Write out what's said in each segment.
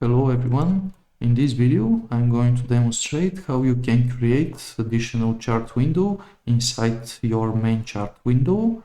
Hello everyone, in this video I'm going to demonstrate how you can create additional chart window inside your main chart window.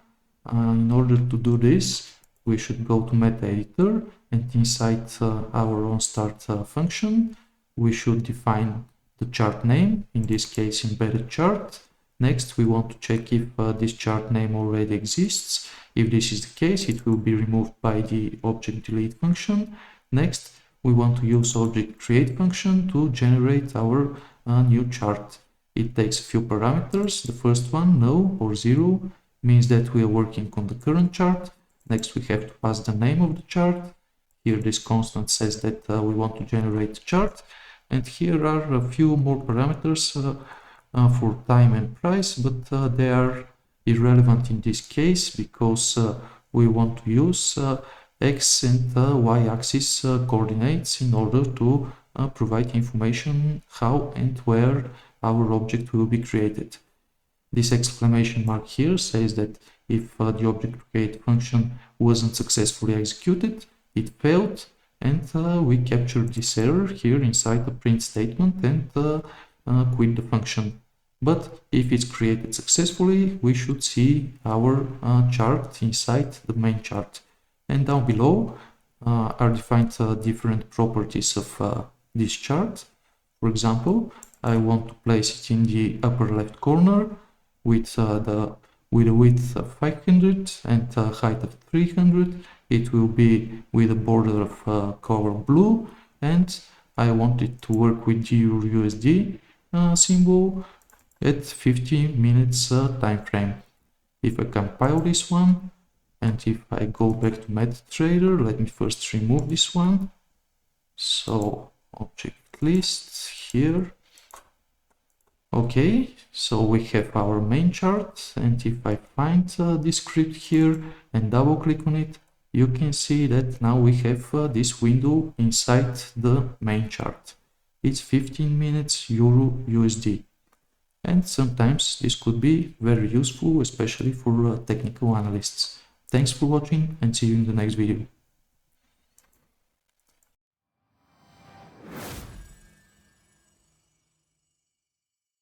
In order to do this, we should go to MetaTrader and inside our onStart function we should define the chart name, in this case embedded chart. Next we want to check if this chart name already exists. If this is the case, it will be removed by the object delete function. Next we want to use object create function to generate our new chart. It takes a few parameters. The first one, no or zero, means that we are working on the current chart. Next we have to pass the name of the chart. Here this constant says that we want to generate a chart, and here are a few more parameters for time and price, but they are irrelevant in this case because we want to use x and y-axis coordinates in order to provide information how and where our object will be created. This exclamation mark here says that if the object create function wasn't successfully executed, it failed, and we captured this error here inside the print statement and quit the function. But if it's created successfully, we should see our chart inside the main chart. And down below are defined different properties of this chart. For example, I want to place it in the upper left corner with a width of 500 and a height of 300. It will be with a border of color blue, and I want it to work with the USD symbol at 15 minutes time frame. If I compile this one, and if I go back to MetaTrader, let me first remove this one. So object list here. Okay, so we have our main chart, and if I find this script here and double click on it, you can see that now we have this window inside the main chart. It's 15 minutes Euro USD. And sometimes this could be very useful, especially for technical analysts. Thanks for watching and see you in the next video.